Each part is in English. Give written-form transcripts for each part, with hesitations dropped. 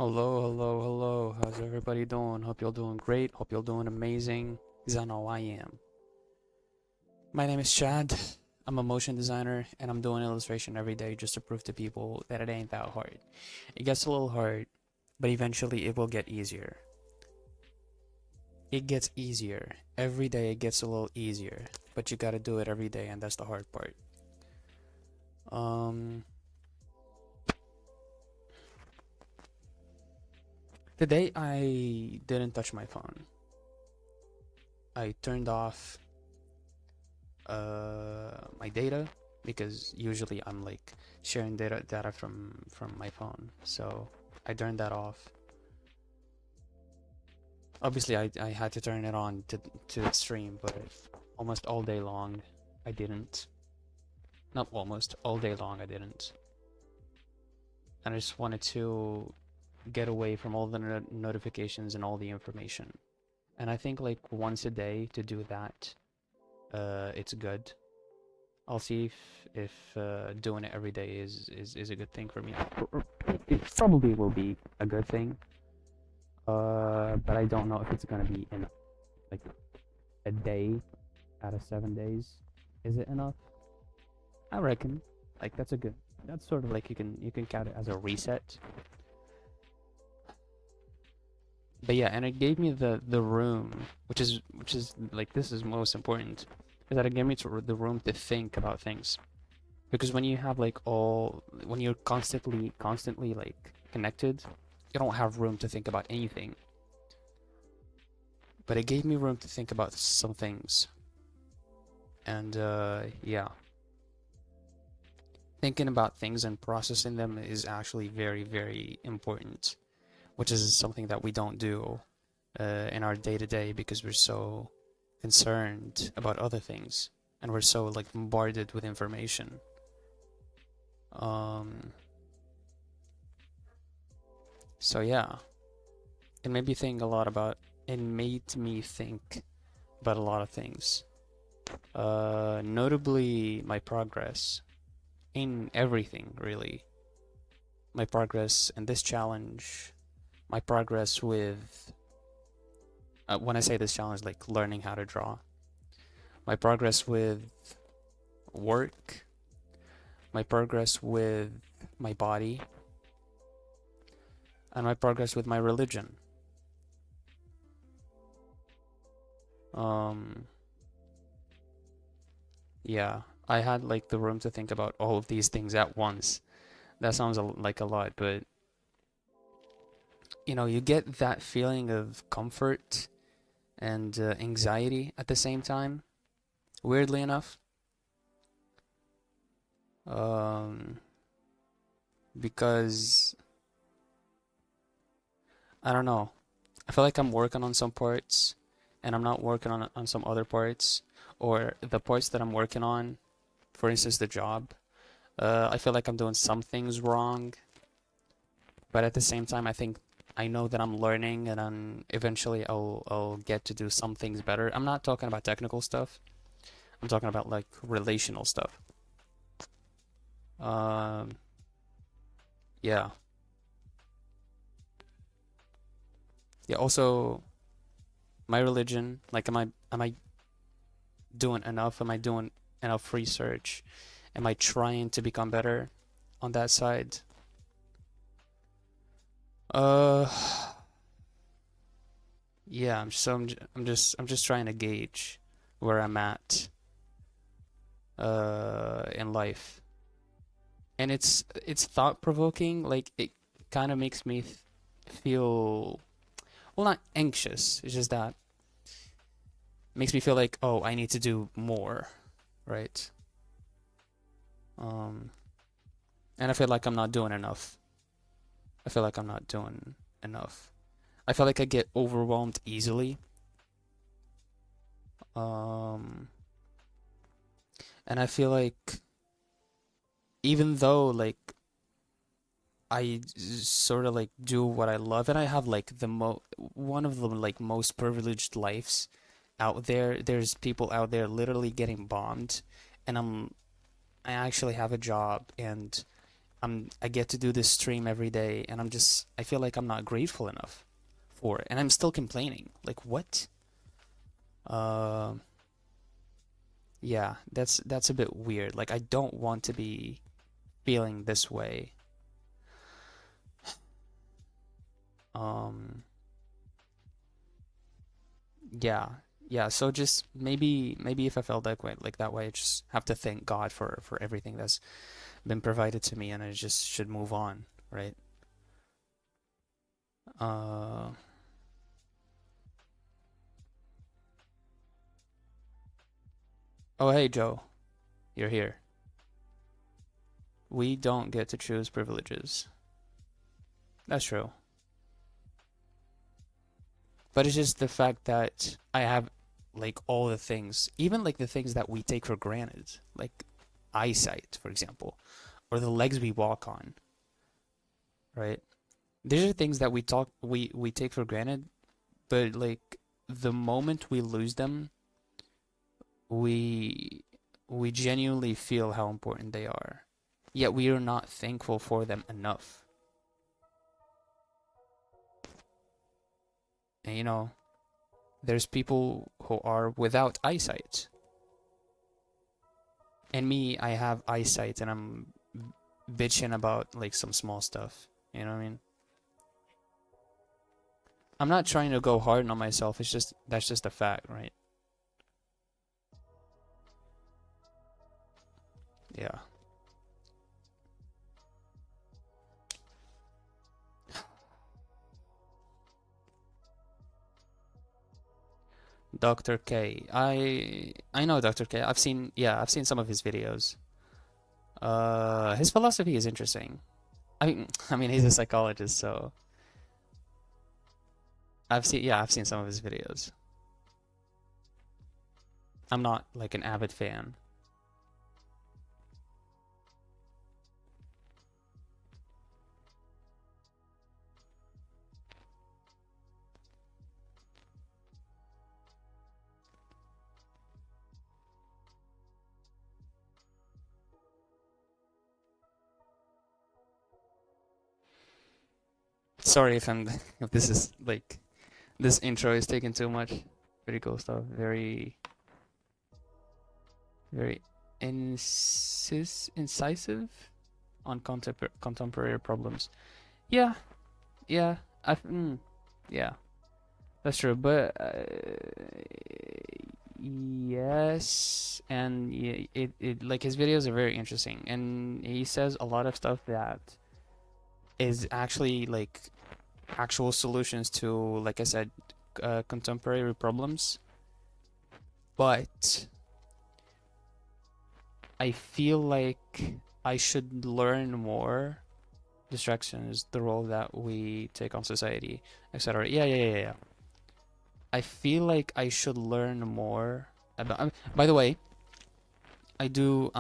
Hello, hello, hello. How's everybody doing? Hope you're doing great. Hope you're doing amazing, because I know I am. My name is Chad. I'm a motion designer, and I'm doing illustration every day just to prove to people that it ain't that hard. It gets a little hard, but eventually it will get easier. It gets easier. Every day it gets a little easier, but you gotta do it every day, and that's the hard part. Um, Today I didn't touch my phone. I turned off my data because usually I'm like sharing data from my phone, so I turned that off. Obviously I had to turn it on to stream, but almost all day long I didn't. Not almost all day long I didn't, and I just wanted to get away from all the notifications and all the information. And I think like once a day to do that, it's good. I'll see if doing it every day is a good thing for me. It probably will be a good thing, but I don't know if it's gonna be enough. Like a day out of 7 days, is it enough? I reckon. Like that's a good. That's sort of like you can count it as a reset. But yeah, and it gave me the room, which is like this is most important, is that it gave me the room to think about things. Because when you have like when you're constantly like connected, you don't have room to think about anything. But it gave me room to think about some things. And yeah, thinking about things and processing them is actually very, very important, which is something that we don't do in our day to day because we're so concerned about other things and we're so like bombarded with information. Um, so yeah, it made me think a lot about. It made me think about a lot of things. Notably, my progress in everything, really. My progress in this challenge, my progress with. When I say this challenge, like learning how to draw, my progress with work, my progress with my body, and my progress with my religion. Um, yeah, I had like the room to think about all of these things at once. That sounds like a lot, but you get that feeling of comfort and anxiety at the same time, weirdly enough. Um, because I don't know. I feel like I'm working on some parts and I'm not working on some other parts, or the parts that I'm working on, for instance, the job. I feel like I'm doing some things wrong, but at the same time, I know that I'm learning, and eventually I'll get to do some things better. I'm not talking about technical stuff. I'm talking about like relational stuff. Um, yeah, yeah. Also, my religion. Like, am I doing enough? Am I doing enough research? Am I trying to become better on that side? Uh, yeah. I'm just trying to gauge where I'm at in life, and it's thought provoking. Like it kind of makes me feel, well, not anxious. It's just that makes me feel like, oh, I need to do more, right? Um, and I feel like I'm not doing enough. I feel like I'm not doing enough. I feel like I get overwhelmed easily. Um, and I feel like even though like sort of like do what I love, and I have like one of the like most privileged lives out there. There's people out there literally getting bombed, and I actually have a job, and I get to do this stream every day, and I feel like I'm not grateful enough for it, and I'm still complaining. Like, what? Uh, yeah, that's a bit weird. Like, I don't want to be feeling this way. Um, yeah, yeah. So just maybe if I felt that way, I just have to thank God for everything that's been provided to me, and I just should move on, right? Uh, oh, hey, Joe, you're here. We don't get to choose privileges. That's true. But it's just the fact that I have like all the things, even like the things that we take for granted, like eyesight, for example, or the legs we walk on, right? These are things that we take for granted, but like the moment we lose them, we we genuinely feel how important they are. Yet we are not thankful for them enough. And there's people who are without eyesight. And me, I have eyesight and I'm bitching about like some small stuff. You know what I mean? I'm not trying to go hard on myself. It's just that's just a fact, right? Yeah. Dr. K. I know Dr. K. I've seen some of his videos. His philosophy is interesting. I mean he's a psychologist, so I've seen some of his videos. I'm not like an avid fan. Sorry if I'm if this is like this intro is taking too much. Pretty cool stuff. Very incisive on contemporary problems. Yeah, yeah, yeah, that's true. But yes, and it like his videos are very interesting, and he says a lot of stuff that is actually like actual solutions to, like I said, contemporary problems. But I feel like I should learn more. Distraction is the role that we take on society, etc. Yeah. I feel like I should learn more about. By the way, I do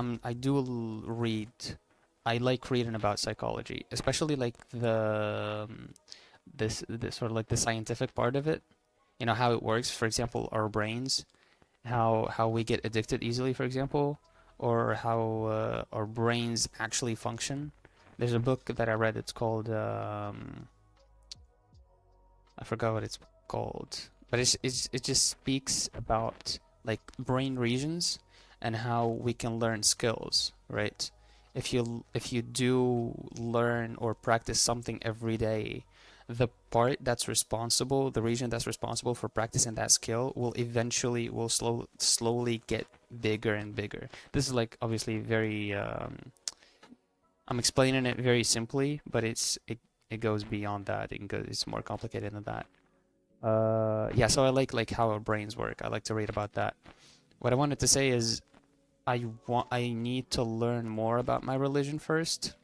read. I like reading about psychology, especially like this sort of like the scientific part of it. You know how it works. For example, our brains, how we get addicted easily, for example, or how our brains actually function. There's a book that I read. It's called I forgot what it's called, but it just speaks about like brain regions and how we can learn skills, right? If you do learn or practice something every day, the region that's responsible for practicing that skill will slowly get bigger and bigger. This is like obviously very I'm explaining it very simply, but it goes beyond that. It's more complicated than that. Yeah, so I like how our brains work. I like to read about that. What I wanted to say is I need to learn more about my religion first.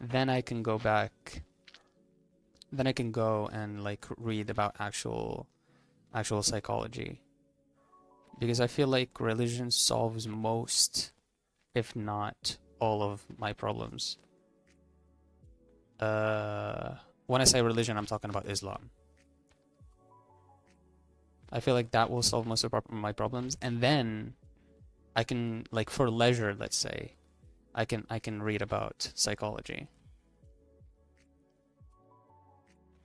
Then I can go back. Then I can go and like read about actual psychology. Because I feel like religion solves most, if not all of my problems. Uh, when I say religion, I'm talking about Islam. I feel like that will solve most of my problems, and then I can, like, for leisure, let's say, I can read about psychology.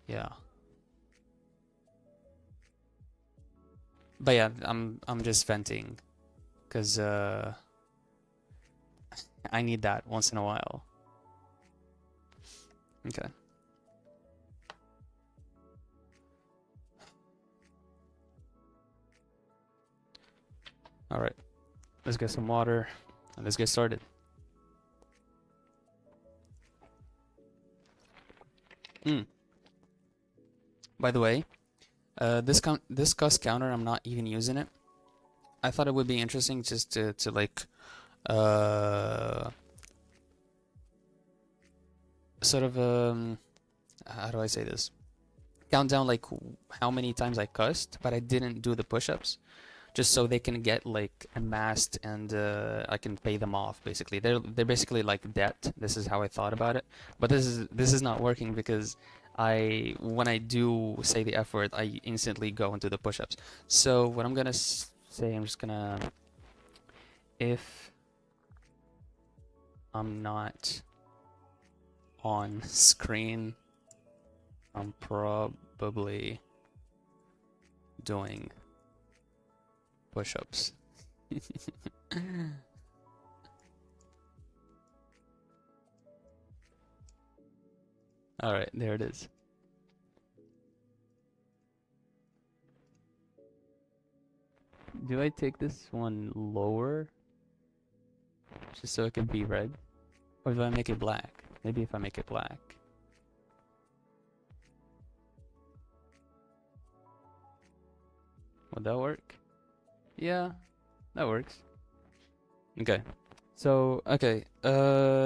Yeah. But yeah, I'm just venting because I need that once in a while. Okay. All right. Let's get some water and let's get started. By the way, this cuss counter, I'm not even using it. I thought it would be interesting just to like sort of how do I say this? Count down like how many times I cussed, but I didn't do the push-ups, just so they can get like amassed and I can pay them off. Basically, they're basically like debt. This is how I thought about it, but this is not working because when I do say the F word, I instantly go into the push-ups. So what I'm gonna say, I'm just gonna, if I'm not on screen, I'm probably doing push-ups. All right, there it is. Do I take this one lower just so it can be red? Or do I make it black? Maybe if I make it black. Would that work? Yeah, that works. Okay. So, okay.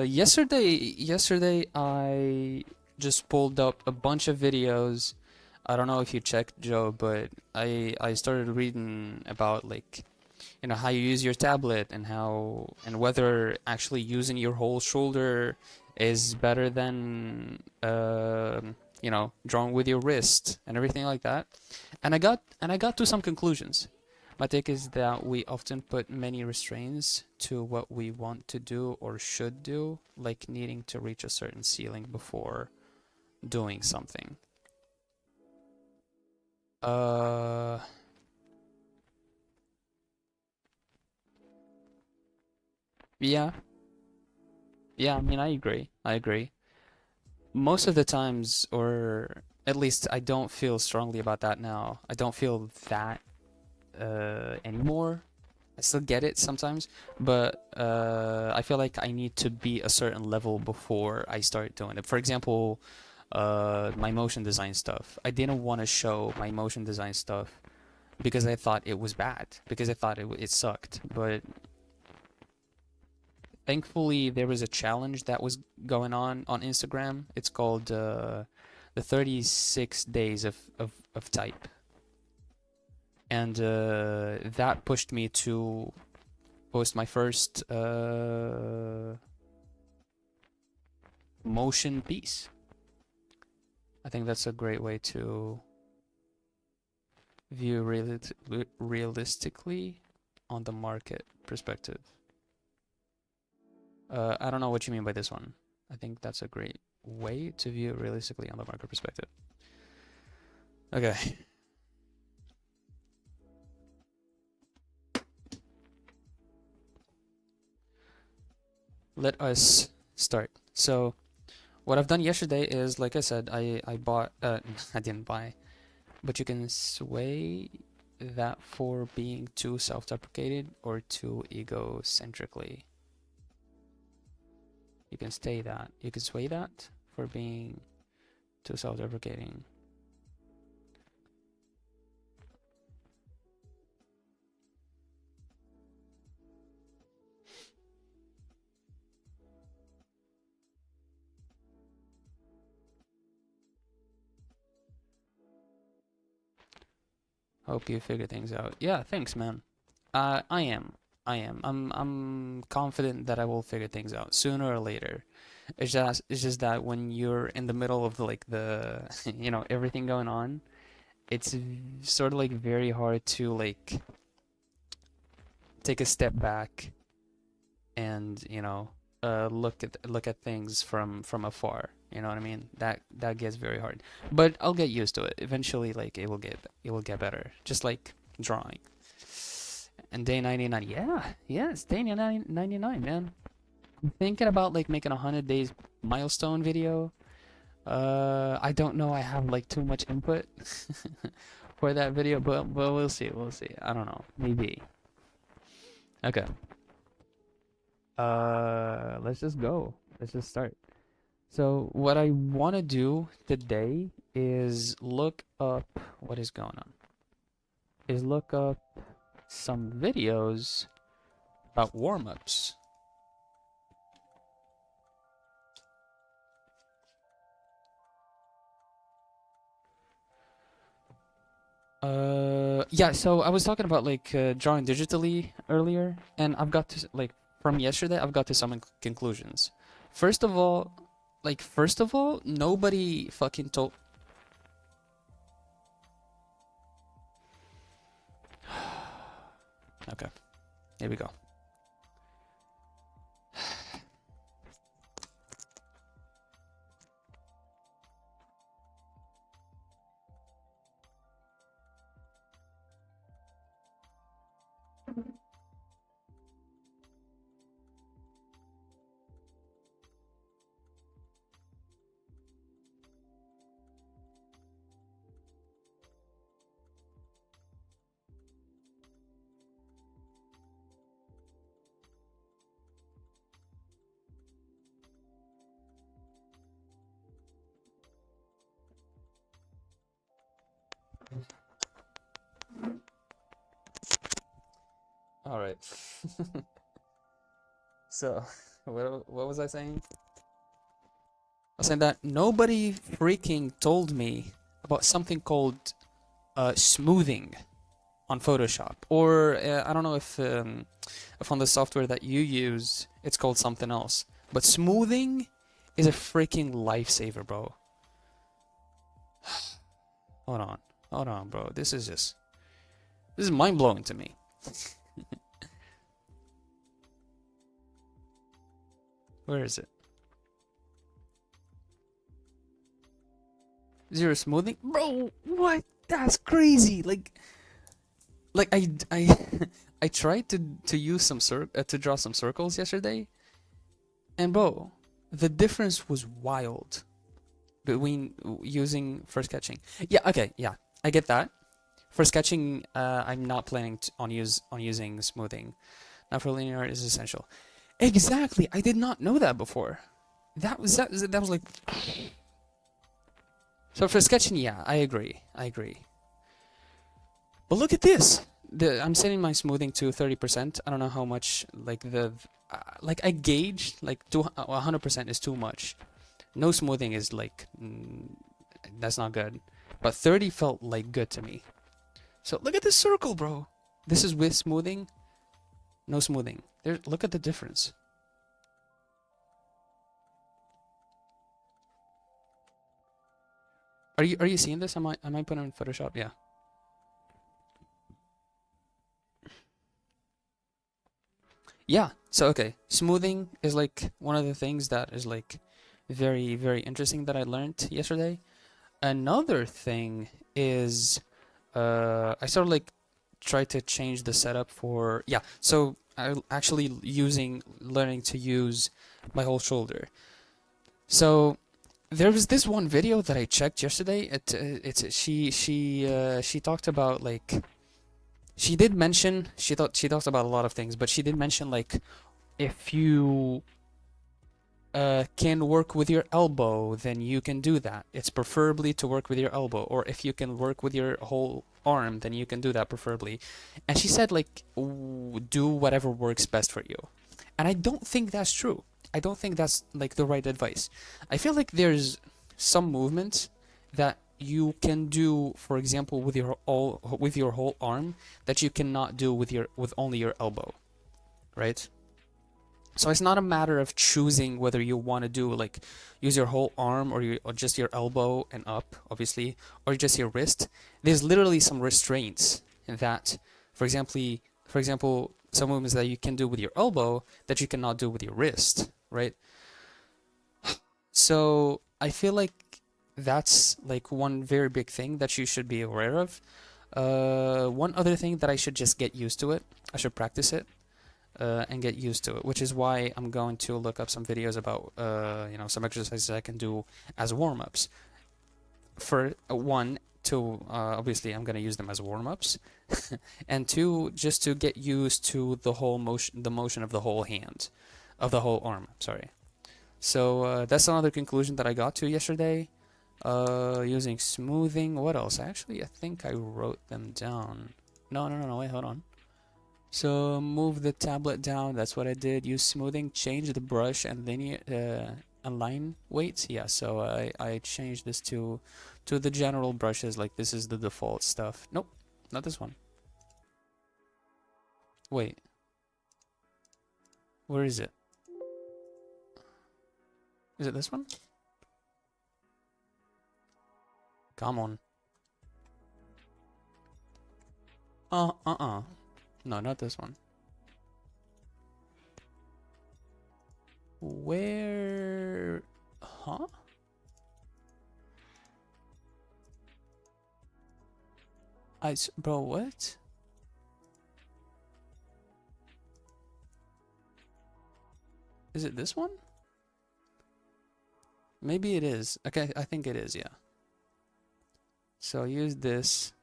Yesterday I just pulled up a bunch of videos. I don't know if you checked, Joe, but I started reading about like, how you use your tablet and whether actually using your whole shoulder is better than drawing with your wrist and everything like that. And I got to some conclusions. My take is that we often put many restraints to what we want to do or should do, like needing to reach a certain ceiling before doing something. Yeah. Yeah, I mean, I agree. I agree. Most of the times, or at least I don't feel strongly about that now. I don't feel that anymore. I still get it sometimes, but I feel like I need to be a certain level before I start doing it. For example, my motion design stuff. I didn't want to show my motion design stuff because I thought it was bad, because I thought it sucked. But thankfully, there was a challenge that was going on Instagram. It's called the 36 days of type. And that pushed me to post my first motion piece. I think that's a great way to view realistically on the market perspective. I don't know what you mean by this one. I think that's a great way to view it realistically on the market perspective. Okay. Let us start. So what I've done yesterday is, like I said, I bought, I didn't buy, but you can sway that for being too self-deprecated or too egocentrically. You can stay that. You can sway that for being too self-deprecating. Hope you figure things out. Yeah, thanks, man. I am. I'm confident that I will figure things out sooner or later. It's just that when you're in the middle of the everything going on, it's sort of like very hard to like take a step back and look at things from afar. You know what I mean? That gets very hard. But I'll get used to it. Eventually, like it will get better. Just like drawing. And day 99, yeah, it's day 99, man. I'm thinking about like making a 100 days milestone video. I don't know. I have like too much input for that video, but we'll see. We'll see. I don't know. Maybe. Okay. Let's just go. Let's just start. So what I want to do today is look up what is going on. Is look up some videos about warm-ups. Yeah, so I was talking about like drawing digitally earlier, and I've got to like from yesterday, I've got to some conclusions. First of all, nobody fucking told. Okay, here we go. All right. So, what was I saying? I was saying that nobody freaking told me about something called smoothing on Photoshop, or I don't know if on the software that you use it's called something else. But smoothing is a freaking lifesaver, bro. Hold on, bro. This is mind blowing to me. Where is it? Zero smoothing, bro. What? That's crazy. Like I I tried to use some to draw some circles yesterday, and bro, the difference was wild between using for sketching. Yeah, okay, yeah, I get that. For sketching, I'm not planning on using smoothing. Now for linear is essential. Exactly. I did not know that before. That was like. So for sketching, yeah, I agree. But look at this. I'm setting my smoothing to 30%. I don't know how much. Like like I gauged like 100% is too much. No smoothing is like that's not good. But 30 felt like good to me. So look at this circle, bro. This is with smoothing. No smoothing. Look at the difference. Are you seeing this? Am I putting in Photoshop? Yeah. Yeah. So okay, smoothing is like one of the things that is like very very interesting that I learned yesterday. Another thing is I sort of like try to change the setup for yeah. So I actually learning to use my whole shoulder. So there was this one video that I checked yesterday. She talked about like she did mention she talks about a lot of things, but she did mention like if you can work with your elbow, then you can do that. It's preferably to work with your elbow, or if you can work with your whole arm, then you can do that preferably. And she said like do whatever works best for you. And I don't think that's true. I don't think that's like the right advice. I feel like there's some movements that you can do, for example, with your whole arm that you cannot do with only your elbow, right? So it's not a matter of choosing whether you want to do like use your whole arm or just your elbow and up, obviously, or just your wrist. There's literally some restraints that, for example, some movements that you can do with your elbow that you cannot do with your wrist, right? So I feel like that's like one very big thing that you should be aware of. One other thing that I should just get used to it. I should practice it and get used to it, which is why I'm going to look up some videos about some exercises I can do as warm-ups. For one, to obviously I'm gonna use them as warm-ups, and two, just to get used to the whole motion, the motion of the whole hand, of the whole arm. Sorry. So that's another conclusion that I got to yesterday. Using smoothing. What else? Actually, I think I wrote them down. No. Wait, hold on. So move the tablet down. That's what I did. Use smoothing. Change the brush and linear line weights. Yeah. So I changed this to the general brushes. Like this is the default stuff. Nope, not this one. Wait. Where is it? Is it this one? Come on. No, not this one. Where? Huh? Bro, what? Is it this one? Maybe it is. Okay, I think it is, yeah. So use this.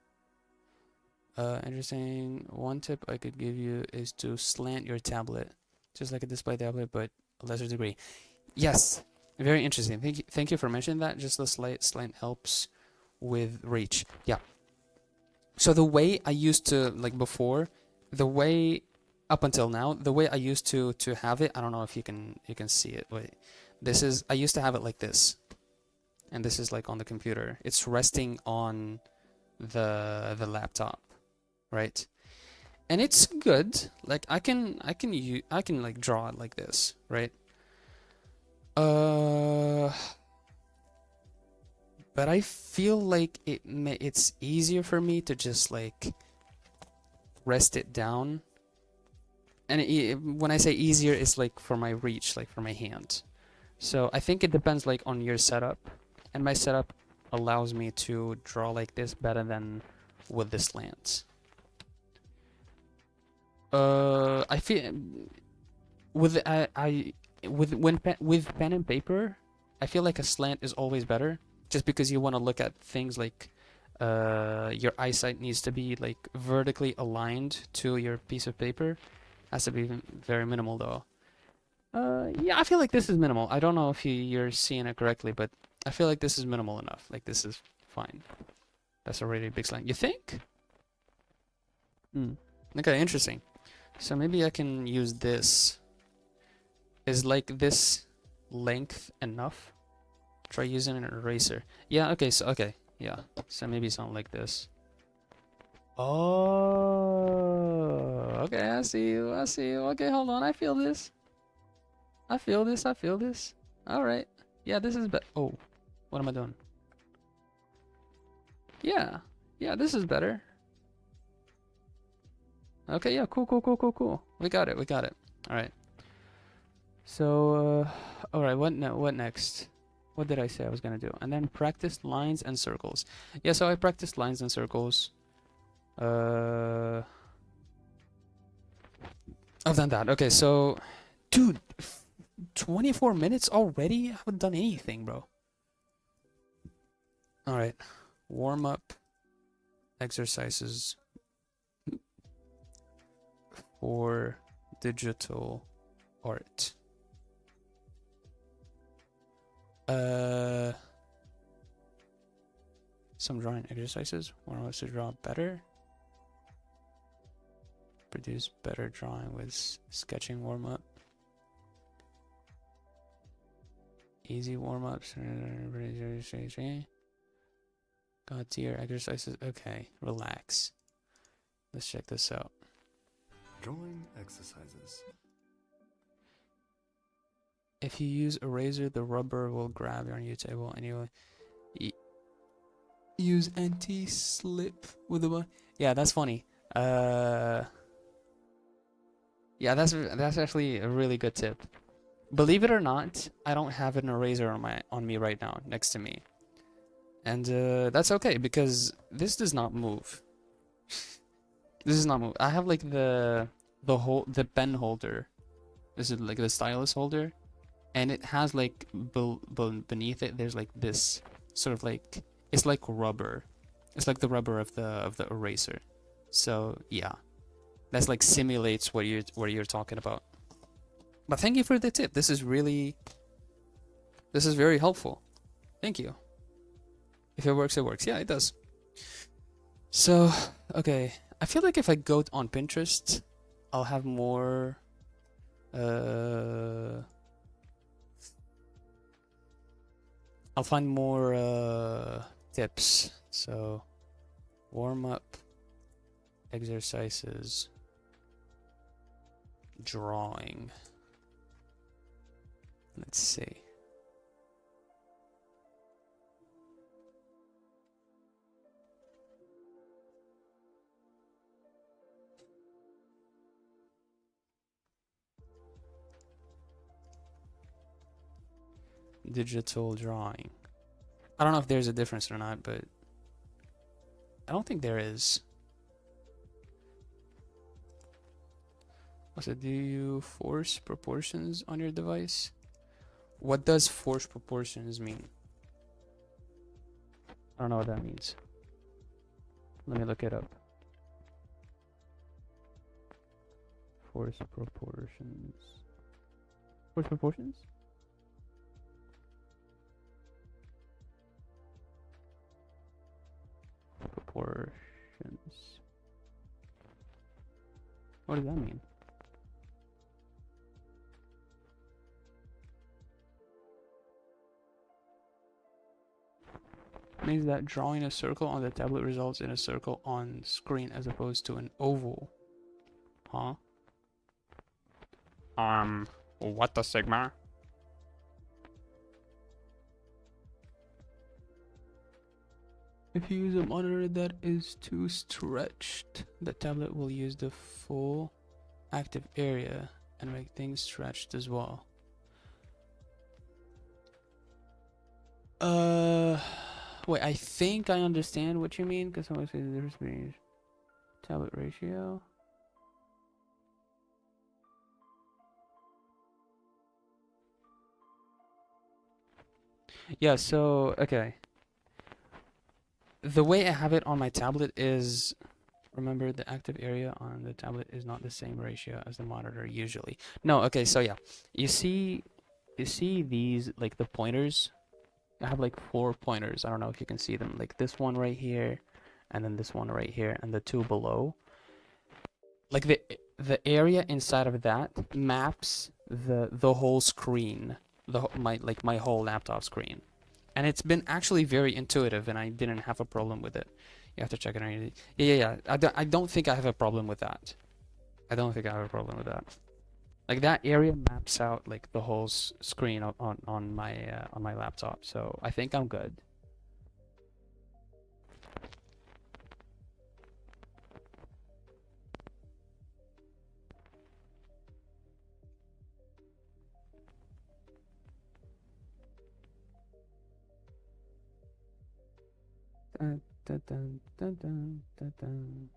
Interesting. One tip I could give you is to slant your tablet, just like a display tablet, but a lesser degree. Yes, very interesting. Thank you for mentioning that. Just the slight slant helps with reach. Yeah. So the way I used to, like before, the way up until now, the way I used to have it, I don't know if you can see it. Wait, I used to have it like this, and this is like on the computer. It's resting on the laptop, right? And it's good. Like I can like draw it like this, right? But I feel like it's easier for me to just like rest it down. And when I say easier, it's like for my reach, like for my hand. So I think it depends like on your setup, and my setup allows me to draw like this better than with the slants. I feel with with pen and paper, I feel like a slant is always better, just because you want to look at things like your eyesight needs to be like vertically aligned to your piece of paper. Has to be very minimal though. Yeah, I feel like this is minimal. I don't know if you're seeing it correctly, but I feel like this is minimal enough. Like this is fine. That's already a big slant. You think? Okay, interesting. So maybe I can use this. Is like this length enough? Try using an eraser. Yeah, okay, yeah. So maybe something like this. Oh, okay, I see you. Okay, hold on. I feel this. Alright. Yeah, this is oh, what am I doing? Yeah, this is better. Okay, yeah, cool. We got it. Alright. So, alright, what next? What did I say I was gonna do? And then practice lines and circles. Yeah, so I practiced lines and circles. I've done that. Okay, so, dude, 24 minutes already? I haven't done anything, bro. Alright, warm up exercises for digital art. Some drawing exercises. Warm ups to draw better. Produce better drawing with sketching warm up. Easy warm ups. God tier exercises. Okay, relax. Let's check this out. Drawing exercises. If you use a razor, the rubber will grab your new table anyway. Use anti-slip with the button. Yeah, that's funny. Yeah, that's actually a really good tip. Believe it or not, I don't have an eraser on me right now next to me. And that's okay because this does not move. This does not move. I have like the pen holder. This is like the stylus holder, and it has like beneath it there's like this sort of like it's like rubber. It's like the rubber of the eraser. So yeah, that's like simulates what you're talking about. But thank you for the tip. This is very helpful. Thank you. If it works, it works. Yeah, it does. So, okay. I feel like if I go on Pinterest, I'll have more I'll find more tips. So, warm up exercises, drawing. Let's see. Digital drawing. I don't know if there's a difference or not, but I don't think there is. Also, do you force proportions on your device? What does force proportions mean? I don't know what that means. Let me look it up. Force proportions. Force proportions? Proportions. What does that mean? It means that drawing a circle on the tablet results in a circle on screen as opposed to an oval. Huh? What the Sigma? If you use a monitor that is too stretched, the tablet will use the full active area and make things stretched as well. Wait, I think I understand what you mean, because someone says the difference between tablet ratio. Yeah, so, okay. The way I have it on my tablet is, remember, the active area on the tablet is not the same ratio as the monitor usually. No, okay, so yeah. You see these, like the pointers? I have like 4 pointers. I don't know if you can see them. Like this one right here, and then this one right here, and the 2 below. Like the area inside of that maps the whole screen, my whole laptop screen. And it's been actually very intuitive, and I didn't have a problem with it. You have to check it out. Yeah. I don't think I have a problem with that. I don't think I have a problem with that. Like that area maps out like the whole screen on my laptop, so I think I'm good. Dun, dun, dun, dun, dun, dun, dun.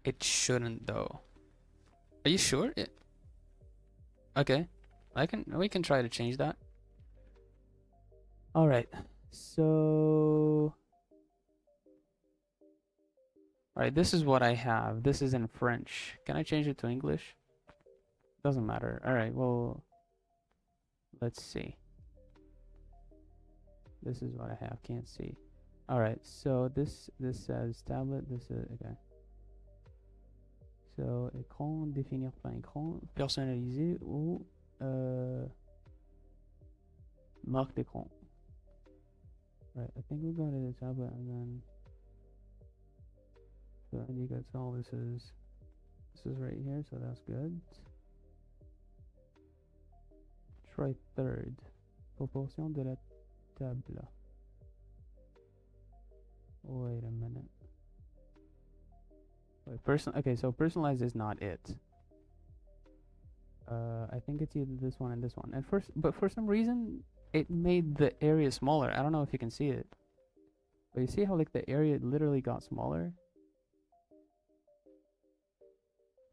It shouldn't though. Are you sure? Okay. We can try to change that. All right. So all right, this is what I have. This is in French. Can I change it to English? Doesn't matter. All right. Well, let's see. This is what I have. Can't see. All right. So this says tablet. This is okay. So écran, définir par écran, personnaliser ou marque d'écran. Right, I think we go to the tablet and then so you can tell this is right here, so that's good. Try third. Proportion de la table. Wait a minute. Wait, okay, so personalized is not it. I think it's either this one and this one. And but for some reason, it made the area smaller. I don't know if you can see it, but you see how like the area literally got smaller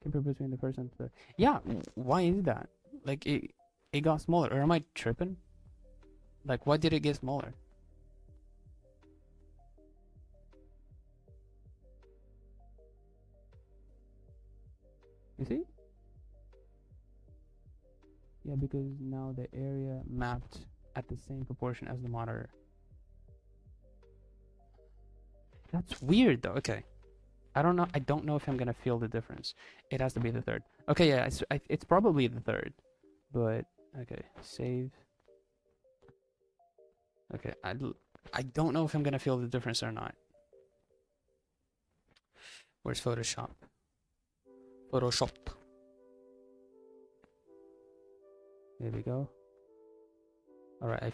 compared between the first and third. Yeah, why is that? Like it got smaller, or am I tripping? Like, why did it get smaller? You see? Yeah, because now the area mapped at the same proportion as the monitor. That's weird though. Okay. I don't know. I don't know if I'm gonna feel the difference. It has to be the third. Okay, yeah, it's probably the third. But okay, save. Okay, I don't know if I'm gonna feel the difference or not. Where's Photoshop? Photoshop. There we go. All right, I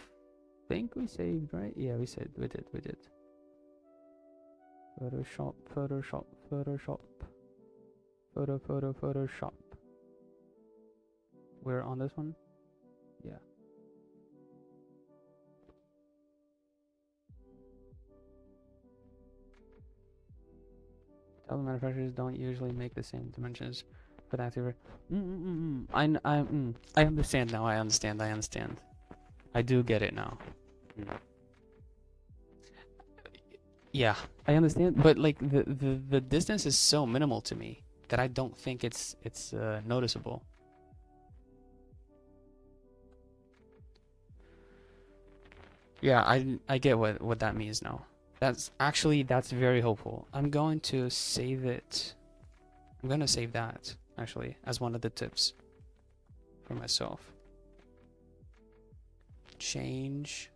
think we saved, right? Yeah, we saved. We did. Photoshop, Photoshop, Photoshop. Photoshop. We're on this one? Yeah. Tell the manufacturers don't usually make the same dimensions for that activator. I understand now. I understand. I do get it now. Yeah, I understand. But like the distance is so minimal to me that I don't think it's noticeable. Yeah, I get what that means now. That's very helpful. I'm going to save it. I'm going to save that actually as one of the tips for myself. Change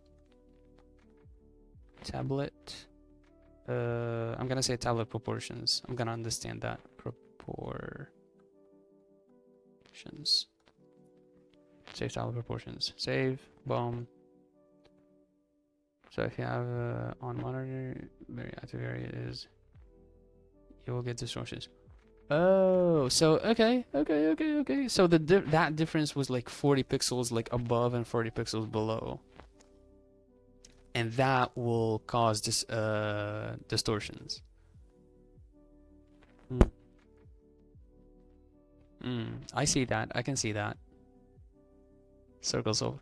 tablet. I'm going to say tablet proportions. I'm going to understand that proportions. Save tablet proportions. Save. Boom. So if you have on monitor, very active area is, you will get distortions. Oh, so okay. So that difference was like 40 pixels like above and 40 pixels below, and that will cause this distortions. I see that. I can see that. Circles of.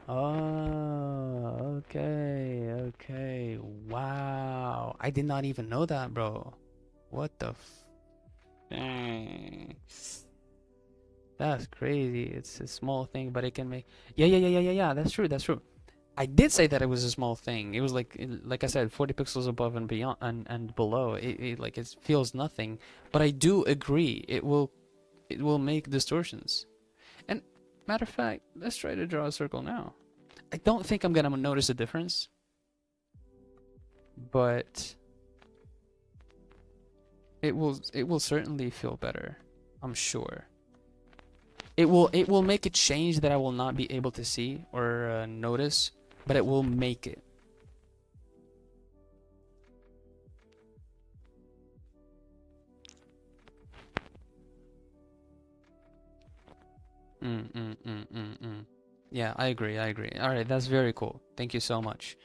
Oh, okay. Wow. I did not even know that, bro. What the That's crazy. It's a small thing, but it can make. Yeah. That's true. I did say that it was a small thing. It was like I said, 40 pixels above and beyond and below. It feels nothing, but I do agree. It will make distortions. And matter of fact, let's try to draw a circle now. I don't think I'm gonna notice a difference, but it will certainly feel better. I'm sure. It will make a change that I will not be able to see or notice, but it will make it. Yeah, I agree. All right, that's very cool. Thank you so much.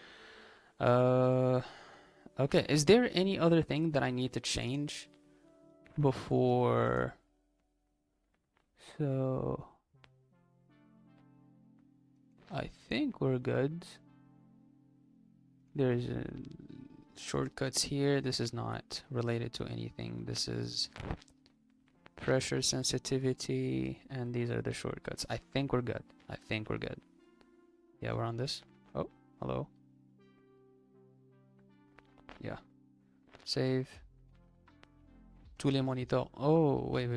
Okay. Is there any other thing that I need to change before? So I think we're good. There's shortcuts here. This is not related to anything. This is pressure sensitivity, and these are the shortcuts. I think we're good. Yeah, we're on this. Oh, hello. Yeah. Save. Tous les moniteurs. Oh, wait.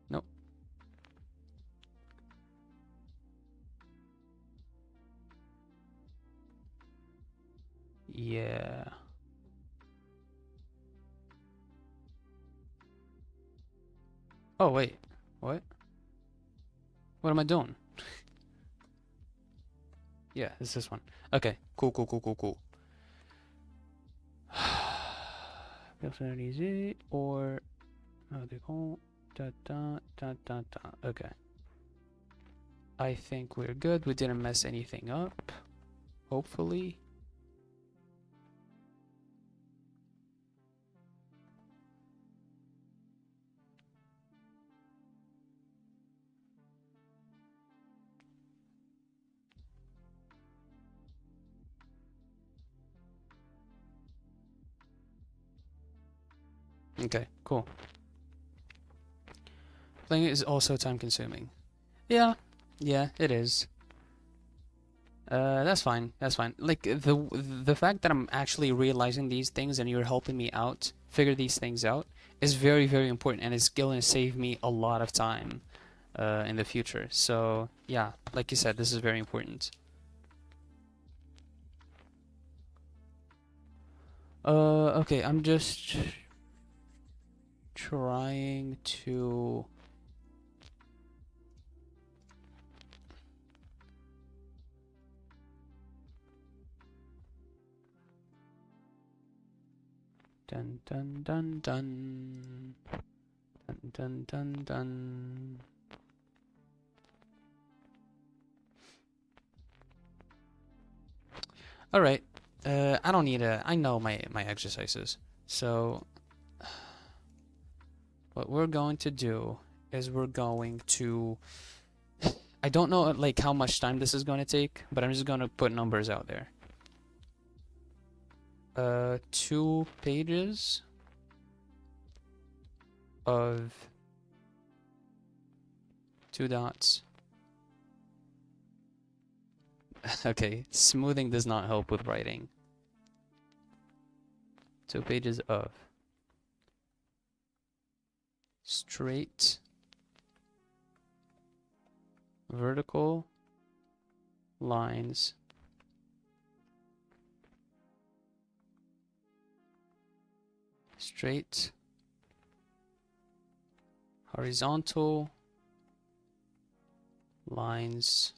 Nope. Yeah. Oh, wait. What? What am I doing? Yeah, it's this one. Okay, cool. personnalisé or okay. I think we're good. We didn't mess anything up. Hopefully. Okay, cool. Playing it is also time consuming. Yeah, it is. That's fine. That's fine. Like the fact that I'm actually realizing these things and you're helping me out figure these things out is very, very important, and it's going to save me a lot of time in the future. So yeah, like you said, this is very important. Okay, I'm just trying to. Dun dun dun dun. Dun dun dun dun. All right. I don't need a. I know my exercises. So what we're going to do is we're going to. I don't know like how much time this is going to take, but I'm just going to put numbers out there. 2 pages of 2 dots. Okay, smoothing does not help with writing. 2 pages of straight vertical lines straight horizontal lines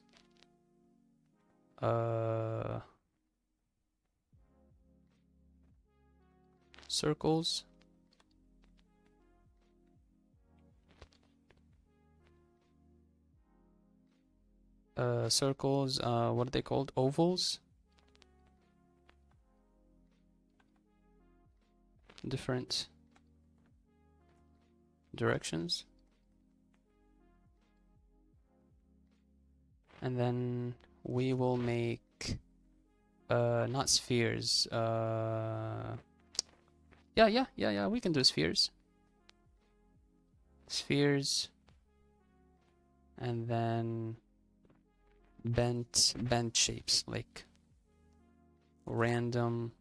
circles circles what are they called, ovals, different directions, and then we will make not spheres, yeah, we can do spheres, and then bent shapes, like random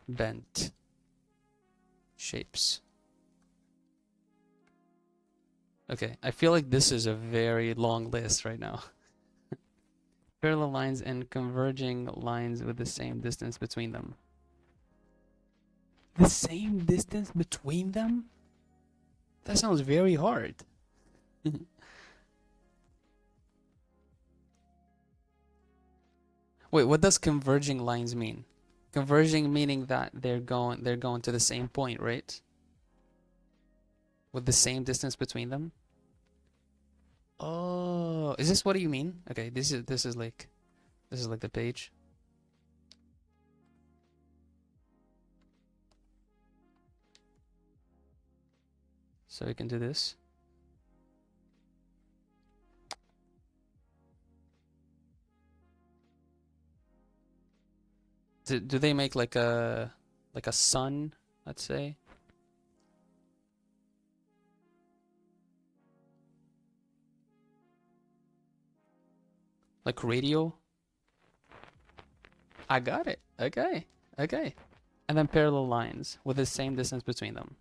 bent shapes. Okay, I feel like this is a very long list right now. Parallel lines and converging lines with the same distance between them. The same distance between them? That sounds very hard. Wait, what does converging lines mean? Converging meaning that they're going to the same point, right? With the same distance between them? Oh, is this what you mean? Okay, this is like the page. So we can do this. Do they make like a sun, let's say? Like radio? I got it. Okay. Okay. And then parallel lines with the same distance between them.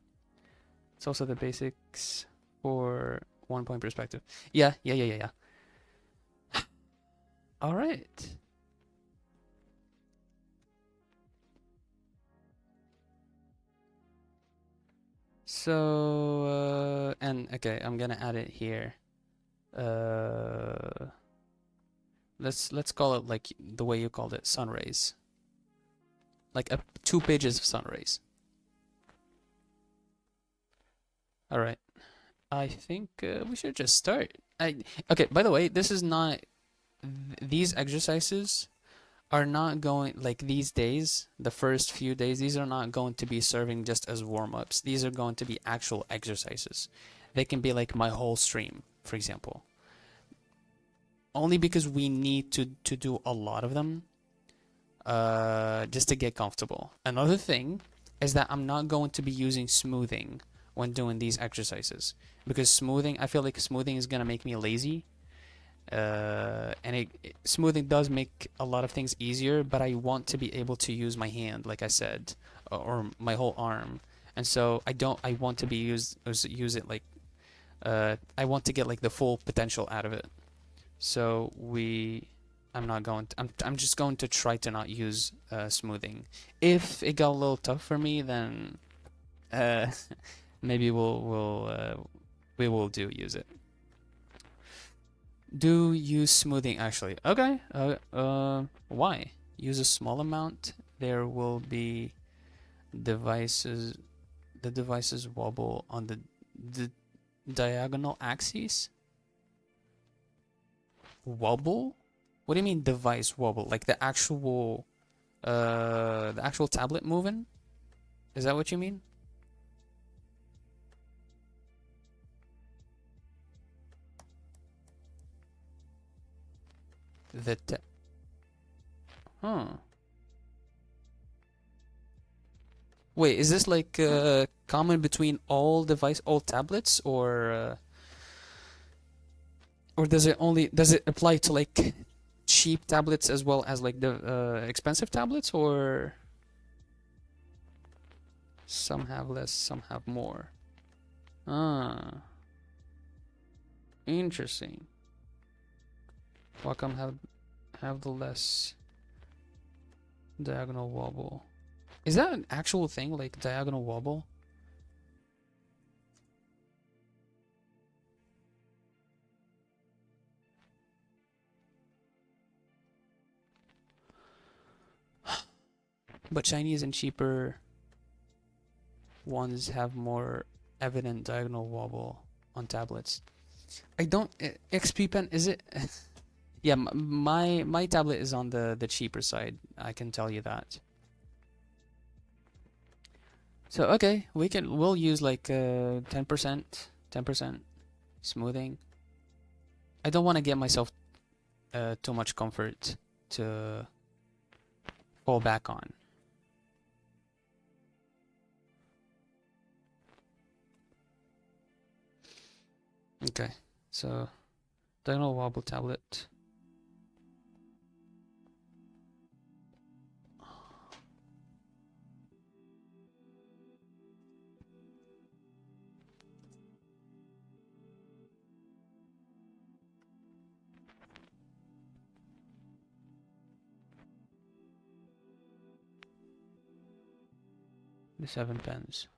It's also the basics for 1-point perspective. Yeah. All right. So, and okay, I'm gonna add it here. Let's call it like the way you called it, sun rays. like 2 pages of sun rays. All right. I think we should just start. Okay, by the way, this is not these exercises are not going like these days, the first few days, these are not going to be serving just as warm-ups. These are going to be actual exercises. They can be like my whole stream, for example. Only because we need to do a lot of them just to get comfortable. Another thing is that I'm not going to be using smoothing when doing these exercises because smoothing, I feel like smoothing is gonna make me lazy. And smoothing does make a lot of things easier, but I want to be able to use my hand, like I said, or my whole arm, and so I want to be use it like I want to get like the full potential out of it. So I'm just going to try to not use smoothing. If it got a little tough for me, then maybe we will use it. Do use smoothing actually. Okay. Why? Use a small amount. There will be devices. The devices wobble on the diagonal axis. Wobble? What do you mean device wobble? Like the actual tablet moving? Is that what you mean? Huh. Wait, is this like common between all tablets, or does it apply to like cheap tablets as well as like the expensive tablets, or some have less, some have more? Ah, interesting. Wacom have the less diagonal wobble. Is that an actual thing, like diagonal wobble? But Chinese and cheaper ones have more evident diagonal wobble on tablets. I don't. XP Pen, is it? Yeah, my tablet is on the cheaper side. I can tell you that. So okay, we'll use like 10% smoothing. I don't want to get myself too much comfort to fall back on. Okay, so diagonal wobble tablet. The 7 pens.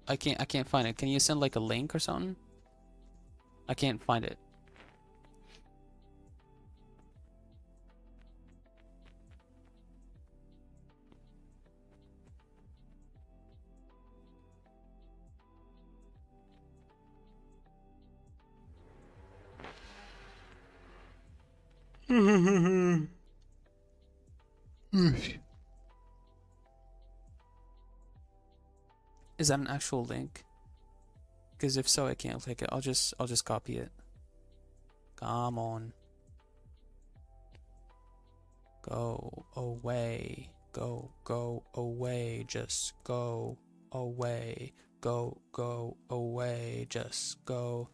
I can't find it. Can you send like a link or something? I can't find it. Is that an actual link? Because if so, I can't click it. I'll just copy it. Come on. Go away. Go away. Just go away. Go away. Just go.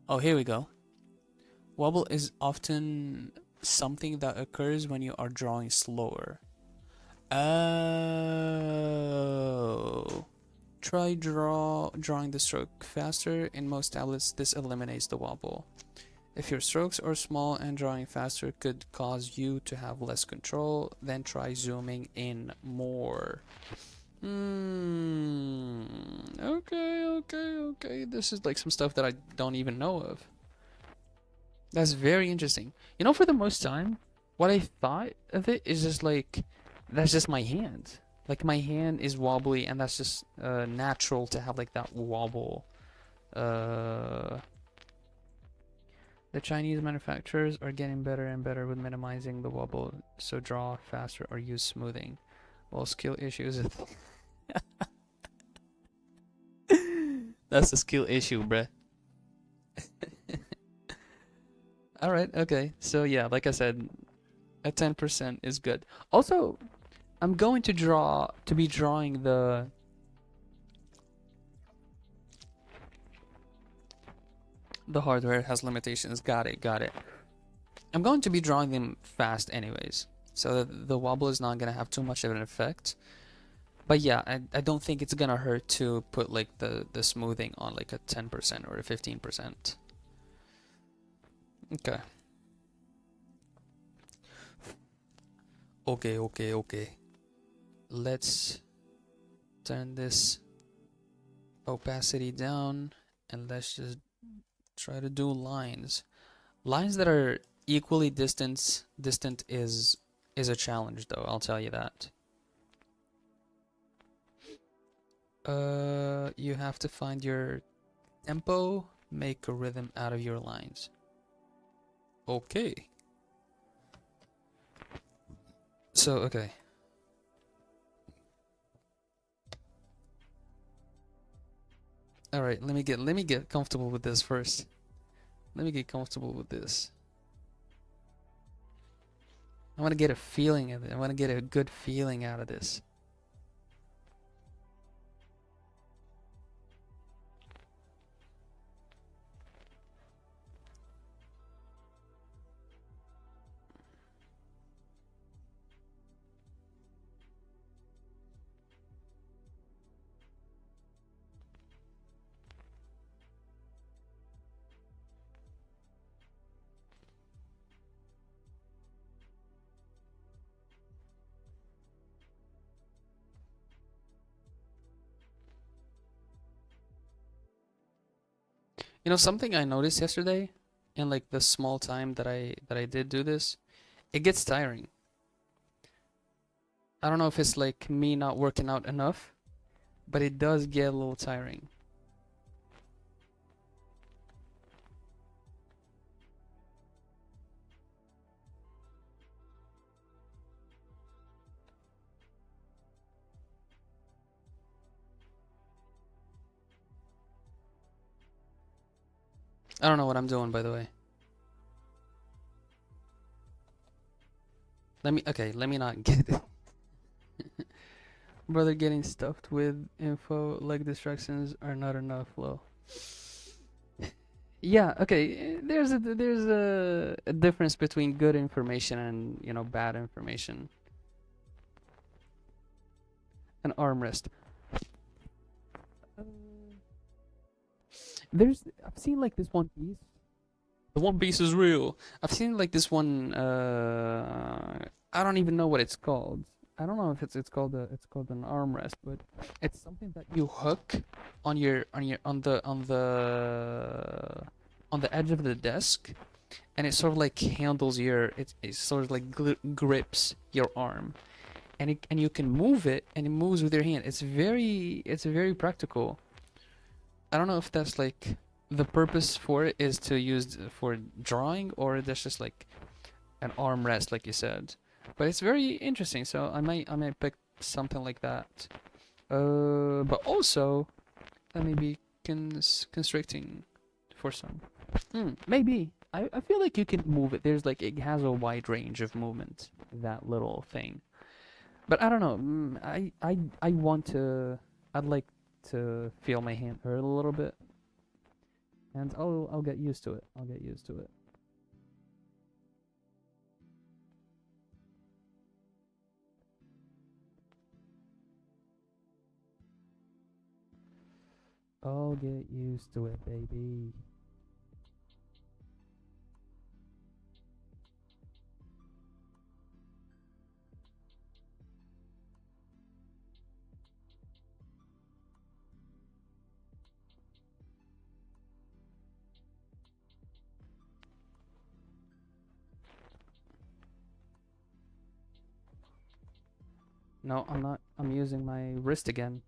Oh, here we go. Wobble is often something that occurs when you are drawing slower. Oh. Try drawing the stroke faster. In most tablets, this eliminates the wobble. If your strokes are small and drawing faster could cause you to have less control, then try zooming in more. Okay. This is like some stuff that I don't even know of. That's very interesting. You know, for the most time, what I thought of it is just like that's just my hand. Like my hand is wobbly, and that's just natural to have like that wobble. Uh, the Chinese manufacturers are getting better and better with minimizing the wobble, so draw faster or use smoothing. Well, skill issues. That's a skill issue, bruh. All right, okay. So yeah, like I said, a 10% is good. Also, I'm going to be drawing the hardware has limitations. Got it, got it. I'm going to be drawing them fast anyways, so that the wobble is not gonna have too much of an effect. But yeah, I don't think it's gonna hurt to put like the smoothing on like a 10% or a 15%. Okay. Okay, okay, okay. Let's turn this opacity down and let's just try to do lines. Lines that are equally distant is a challenge though, I'll tell you that. You have to find your tempo, make a rhythm out of your lines. Okay. So, okay. All right, let me get comfortable with this first. Let me get comfortable with this. I want to get a feeling of it. I want to get a good feeling out of this. You know, something I noticed yesterday in like the small time that I did do this, it gets tiring. I don't know if it's like me not working out enough, but it does get a little tiring. I don't know what I'm doing, by the way. Let me not get it. Brother getting stuffed with info like distractions are not enough, lol. Yeah, okay. There's a difference between good information and, you know, bad information. An armrest. Uh, I've seen like this one piece. The One Piece is real. I've seen like this one. I don't even know what it's called. I don't know if it's called an armrest, but it's something that you hook on the edge of the desk, and it sort of like handles it sort of like grips your arm, and you can move it, and it moves with your hand. It's very practical. I don't know if that's like the purpose for it is to use for drawing, or that's just like an armrest, like you said. But it's very interesting, so I might pick something like that. But also that may be constricting for some. Maybe. I feel like you can move it. There's like it has a wide range of movement, that little thing. But I don't know. I want to. I'd like to feel my hand hurt a little bit, and I'll get used to it. I'll get used to it. I'll get used to it, baby. No, I'm not. I'm using my wrist again.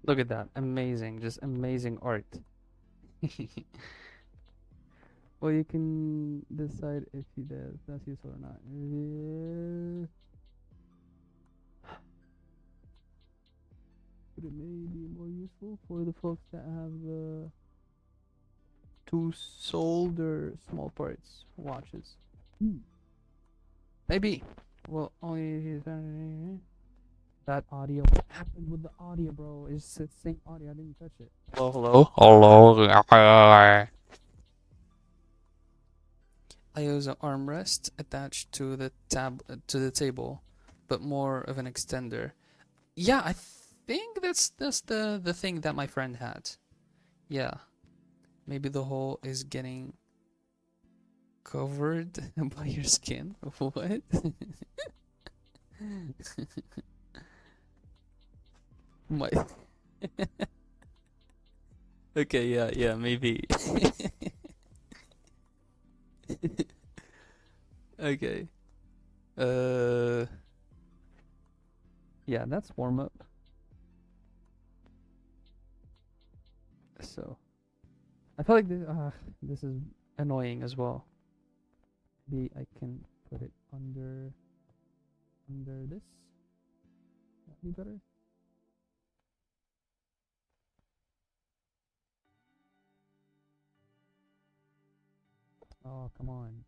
Look at that. Amazing. Just amazing art. Well, you can decide if that's useful or not. But it may be more useful for the folks that have to solder small parts watches. Maybe. Well, only that audio. What happened with the audio, bro? It's the same audio. I didn't touch it. Hello, hello, hello. I use an armrest attached to the table, but more of an extender. Yeah, I think that's the thing that my friend had. Yeah, maybe the hole is getting covered by your skin. What? My. Okay, yeah, maybe. Okay. Yeah, that's warm up. So, I feel like this is annoying as well. Maybe I can put it under this. That'd be better. Oh, come on.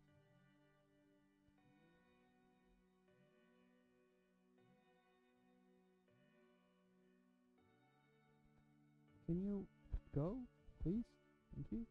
Can you go, please? Thank you.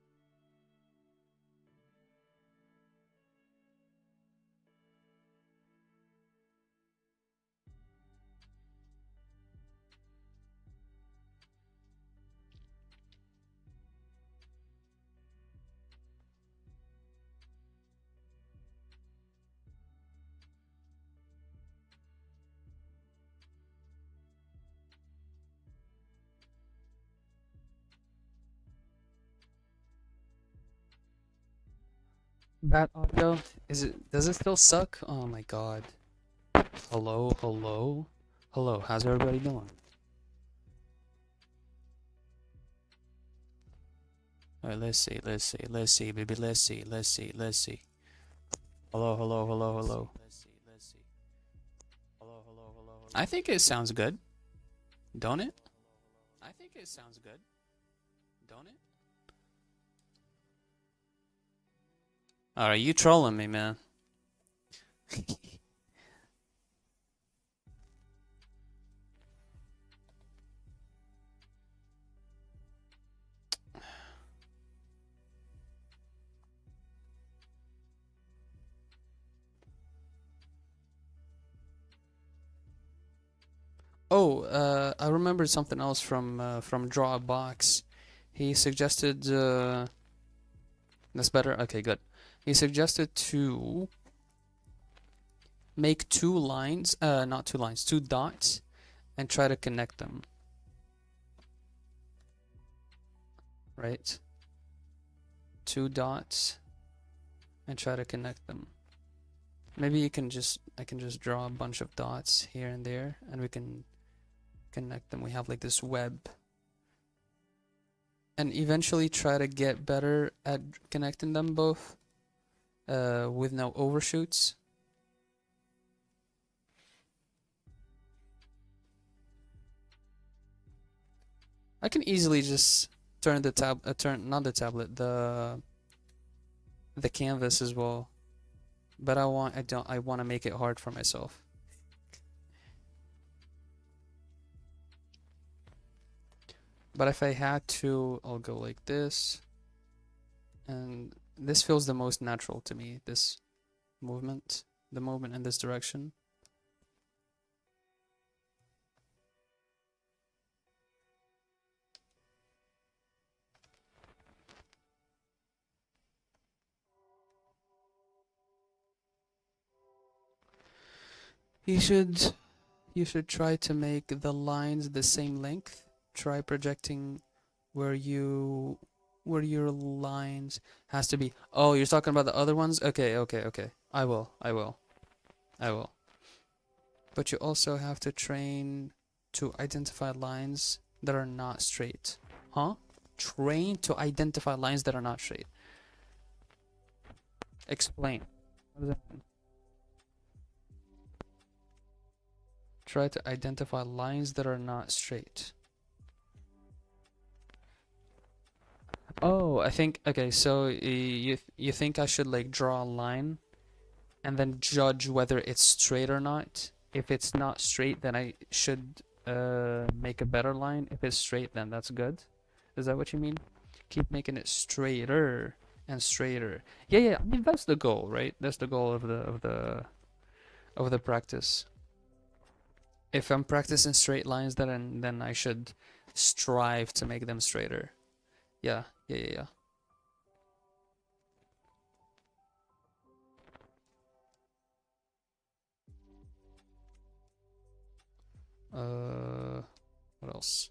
That audio, does it still suck? Oh my god. Hello, hello. Hello, how's everybody doing? Alright, let's see, baby, let's see. Hello, hello, hello, hello. I think it sounds good, don't it? I think it sounds good, don't it? Alright, you trolling me, man. Oh, I remembered something else from Drawbox. He suggested that's better. Okay, good. He suggested to make two lines, not two lines, two dots, and try to connect them. Right? Two dots, and try to connect them. Maybe I can just draw a bunch of dots here and there, and we can connect them. We have like this web. And eventually try to get better at connecting them both with no overshoots. I can easily just turn the not the tablet, the canvas as well. But I want to make it hard for myself. But if I had to, I'll go like this. And this feels the most natural to me, this movement, the movement in this direction. You should you should try to make the lines the same length. Try projecting where you where your lines has to be. Oh, you're talking about the other ones? Okay, okay, okay. I will. I will. I will. But you also have to train to identify lines that are not straight. Huh? Train to identify lines that are not straight. Explain. What does that mean? Try to identify lines that are not straight. Oh, I think okay, so you think I should like draw a line and then judge whether it's straight or not? If it's not straight, then I should make a better line. If it's straight, then that's good. Is that what you mean? Keep making it straighter and straighter. Yeah, yeah. I mean that's the goal, right? That's the goal of the practice. If I'm practicing straight lines, then I should strive to make them straighter. Yeah, yeah, yeah, yeah. What else?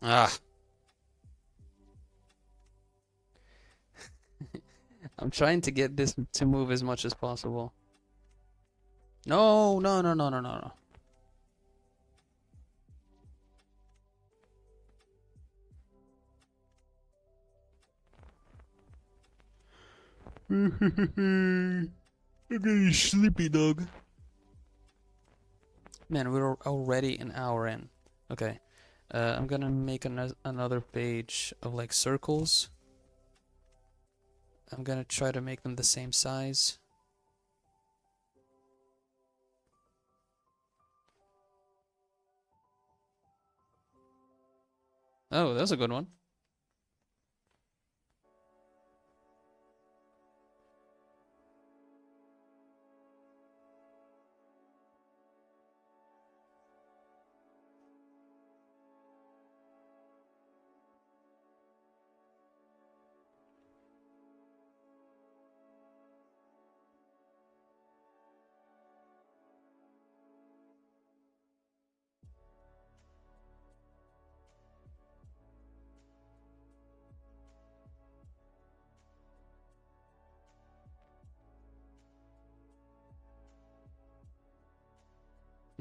Ah, I'm trying to get this to move as much as possible. No, no, no, no, no, no, no. I'm getting sleepy, dog. Man, we're already an hour in. Okay. I'm gonna make another page of like circles. I'm gonna try to make them the same size. Oh, that's a good one.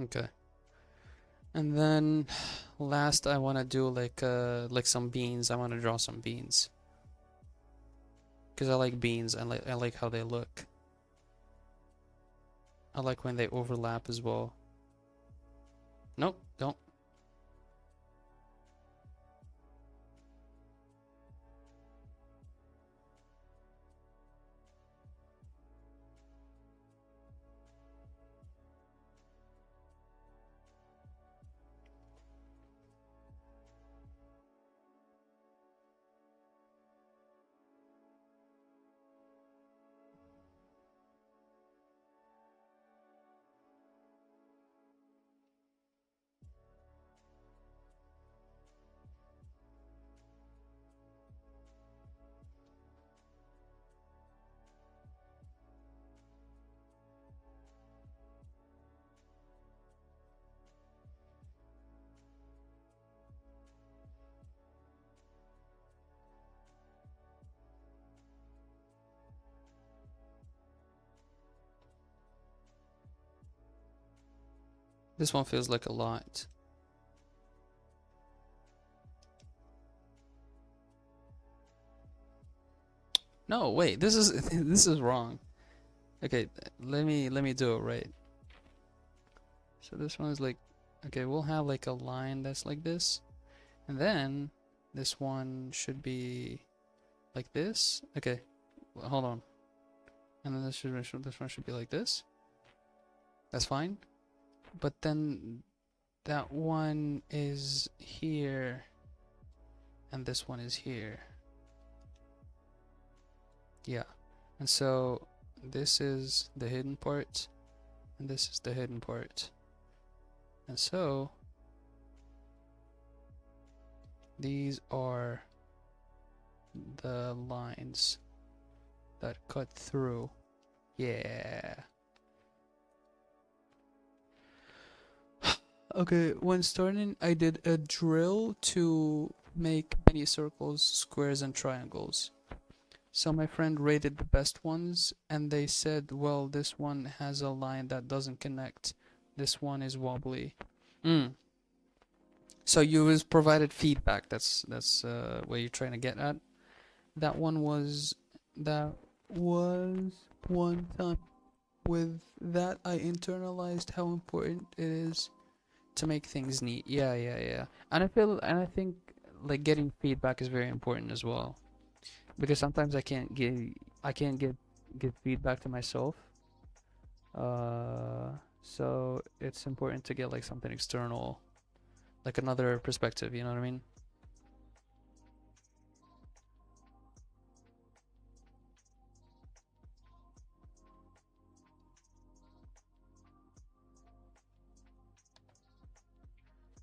Okay. And then last I wanna do like some beans. I wanna draw some beans. Because I like beans. I like how they look. I like when they overlap as well. Nope, don't. This one feels like a lot. No, wait, this is this is wrong. Okay, let me do it right. So this one is like, okay, we'll have like a line that's like this, and then this one should be like this. Okay, well, hold on, and then this one should be like this. That's fine, but then that one is here, and this one is here. Yeah, and so this is the hidden part, and this is the hidden part, and so these are the lines that cut through. Yeah. Okay, when starting, I did a drill to make many circles, squares, and triangles. So my friend rated the best ones, and they said, well, this one has a line that doesn't connect. This one is wobbly. So you was provided feedback. That's what you're trying to get at. That was one time. With that, I internalized how important it is to make things neat. Yeah. And I think like getting feedback is very important as well, because sometimes I can't give feedback to myself. So it's important to get like something external, like another perspective. You know what I mean?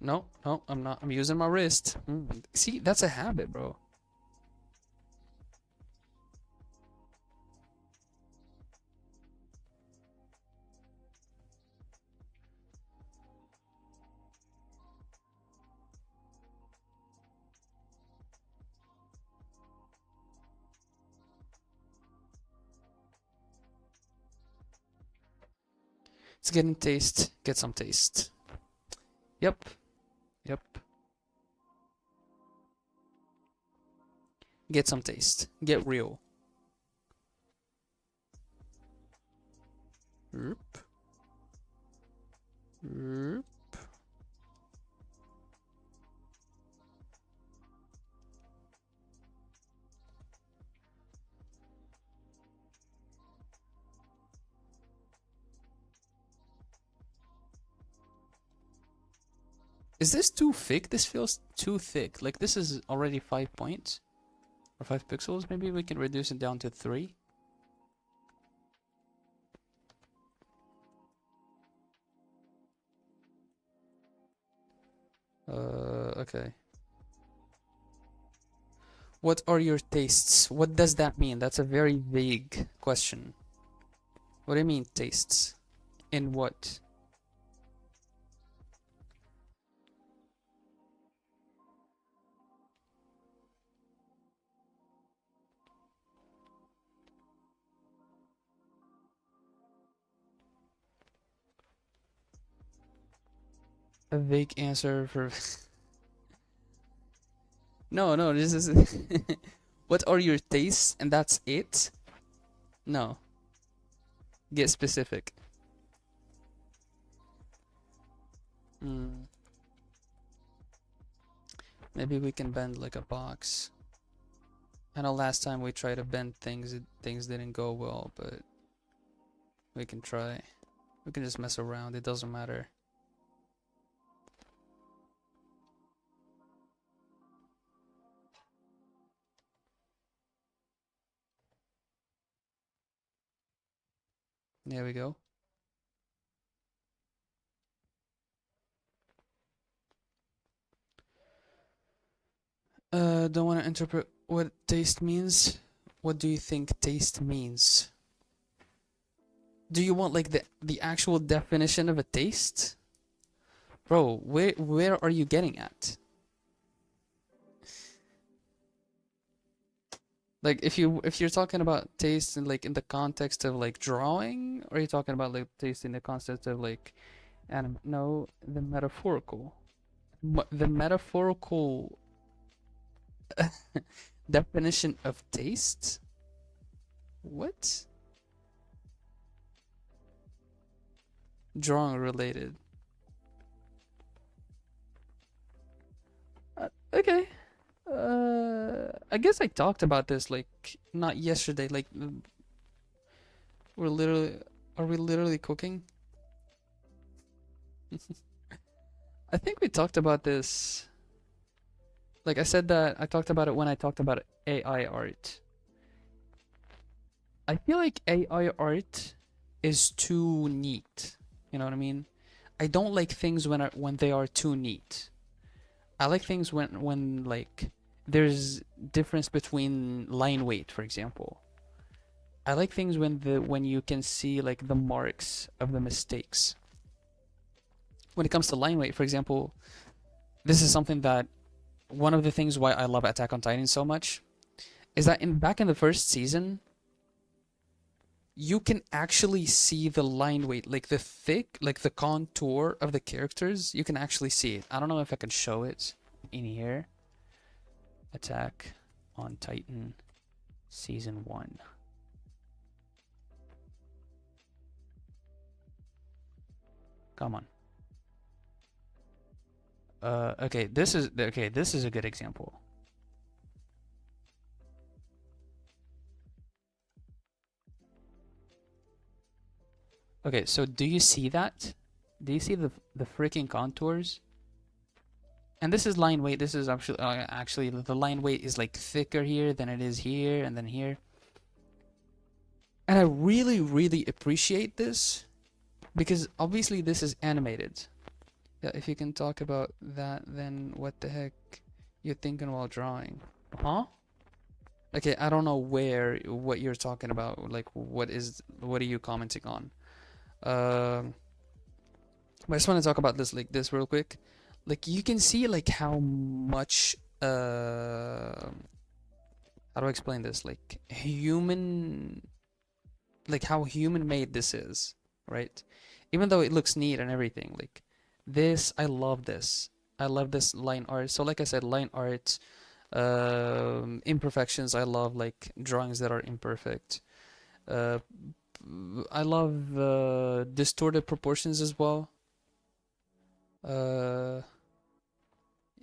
No, I'm not. I'm using my wrist. See, that's a habit, bro. It's getting taste. Get some taste. Yep. Yep. Get some taste. Get real. Oop. Oop. Is this too thick? This feels too thick. Like this is already 5 points or 5 pixels. Maybe we can reduce it down to 3. Okay. What are your tastes? What does that mean? That's a very vague question. What do you mean tastes? In what? A vague answer for No, this is what are your tastes and that's it? No. Get specific. Maybe we can bend like a box. I know last time we tried to bend things, things didn't go well, but we can try. We can just mess around, it doesn't matter. There we go. Don't want to interpret what taste means. What do you think taste means? Do you want like the actual definition of a taste? Bro, where are you getting at? Like if you're talking about taste in like in the context of like drawing, or are you talking about like taste in the context of like No, the metaphorical. The metaphorical definition of taste? What? Drawing related. Okay. I guess I talked about this like not yesterday. Like we're literally, are we literally cooking? I think we talked about this. Like I said that I talked about it when I talked about AI art. I feel like AI art is too neat. You know what I mean? I don't like things when they are too neat. I like things when like there's difference between line weight, for example. I like things when you can see like the marks of the mistakes. When it comes to line weight, for example, this is something that one of the things why I love Attack on Titan so much is that back in the first season, you can actually see the line weight, like the contour of the characters. You can actually see it. I don't know if I can show it in here. Attack on Titan Season 1. Come on. Okay, this is a good example. Okay, so do you see that? Do you see the freaking contours? And this is line weight. This is actually the line weight is like thicker here than it is here and then here. And I really, really appreciate this because obviously this is animated. Yeah, if you can talk about that, then what the heck you're thinking while drawing? Huh? Okay, I don't know what you're talking about. Like, what are you commenting on? But I just want to talk about this real quick. Like, you can see like how much how do I explain this? Like how human made this is, right? Even though it looks neat and everything, like this, I love this. I love this line art. So like I said, line art, imperfections. I love like drawings that are imperfect. Uh, I love distorted proportions as well. Uh,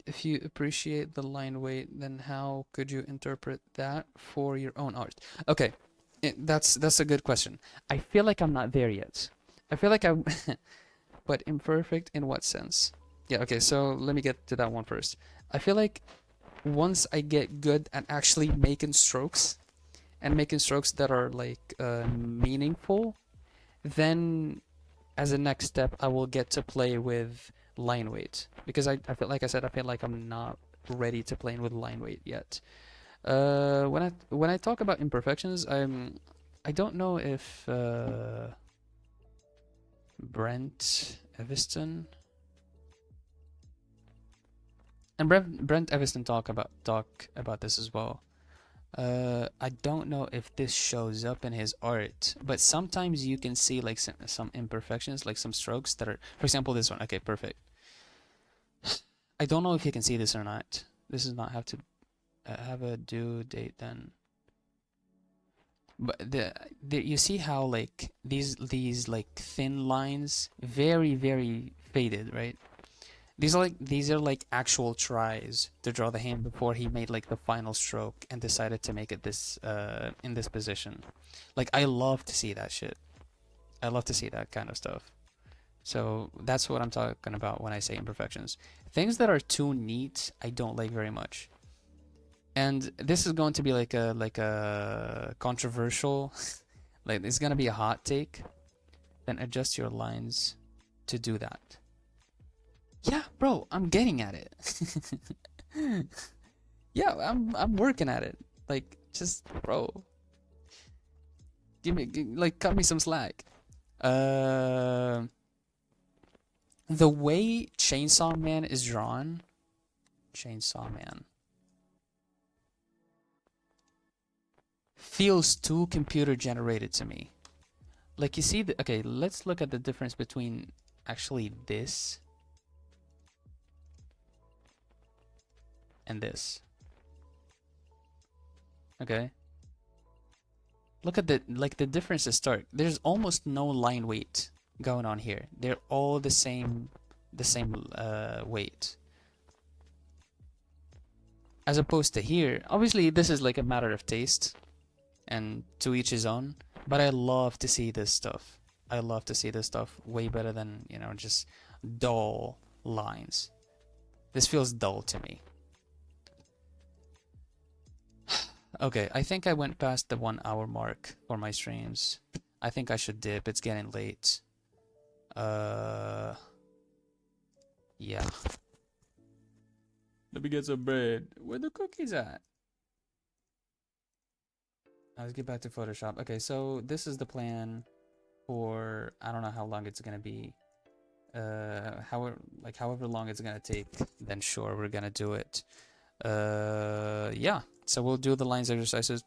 if you appreciate the line weight, then how could you interpret that for your own art? Okay, that's a good question. I feel like I'm not there yet. I feel like I'm, but imperfect in what sense? Yeah, okay, so let me get to that one first. I feel like once I get good at actually making strokes and making strokes that are like meaningful, then as a next step, I will get to play with line weight because I feel like I said I feel like I'm not ready to play with line weight yet. When I talk about imperfections, I don't know if Brent Eviston and Brent Eviston talk about this as well. I don't know if this shows up in his art, but sometimes you can see like some imperfections, like some strokes that are, for example, this one. Okay, perfect. I don't know if you can see this or not. This does not have to have a due date then. But you see how like these like thin lines, very faded, right? These are like actual tries to draw the hand before he made like the final stroke and decided to make it this in this position. Like I love to see that shit. I love to see that kind of stuff. So that's what I'm talking about when I say imperfections. Things that are too neat, I don't like very much. And this is going to be like a controversial, like it's gonna be a hot take. Then adjust your lines to do that. Yeah, bro, I'm getting at it. Yeah, I'm working at it. Like, just bro, like cut me some slack. Uh, the way Chainsaw Man is drawn, Chainsaw Man feels too computer generated to me. Like you see, okay, let's look at the difference between actually this and this. Okay. Look at the difference is stark. There's almost no line weight going on here. They're all the same weight. As opposed to here, obviously this is like a matter of taste and to each his own, but I love to see this stuff. I love to see this stuff way better than, you know, just dull lines. This feels dull to me. Okay, I think I went past the 1 hour mark for my streams. I think I should dip. It's getting late. Yeah. Let me get some bread. Where the cookies at? Let's get back to Photoshop. Okay, so this is the plan for, I don't know how long it's gonna be. However long it's gonna take, then sure, we're gonna do it. Yeah. So we'll do the lines exercises.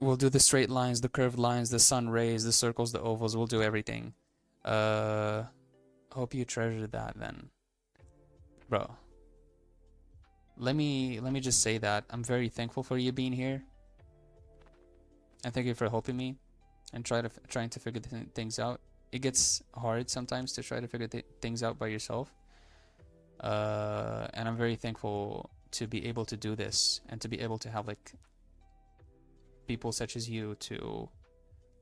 We'll do the straight lines, the curved lines, the sun rays, the circles, the ovals. We'll do everything. Hope you treasure that then, bro. Let me just say that I'm very thankful for you being here, and thank you for helping me and trying to figure things out. It gets hard sometimes to try to figure things out by yourself, and I'm very thankful to be able to do this and to be able to have like people such as you to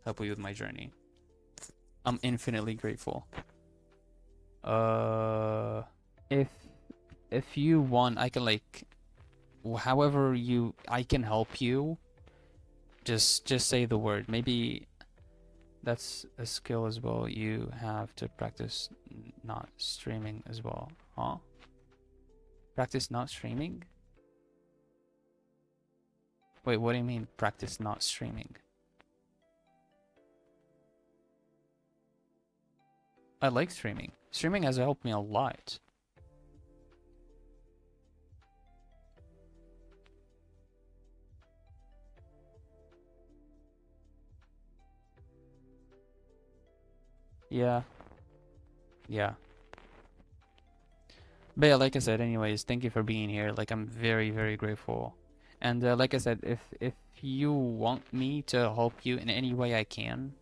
help me with my journey. I'm infinitely grateful. If you want, I can like, however I can help you. Just say the word. Maybe that's a skill as well. You have to practice not streaming as well, huh? Practice not streaming? Wait, what do you mean practice not streaming? I like streaming. Streaming has helped me a lot. Yeah. Yeah. But yeah, like I said, anyways, thank you for being here. Like, I'm very, very grateful. And like I said, if you want me to help you in any way I can,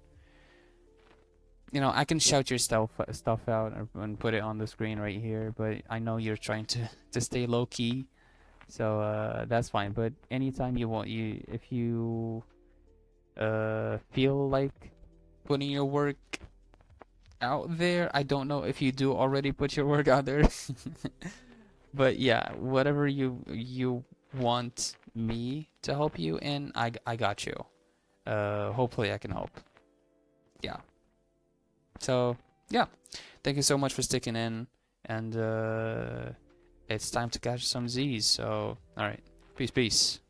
you know, I can shout your stuff out and put it on the screen right here. But I know you're trying to stay low key, so that's fine. But anytime you want, if you feel like putting your work out there, I don't know if you do already put your work out there. But yeah, whatever you want me to help you in, I got you. Hopefully I can help. Yeah. So yeah, thank you so much for sticking in, and it's time to catch some Z's. So all right, peace.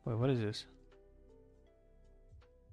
Wait, what is this?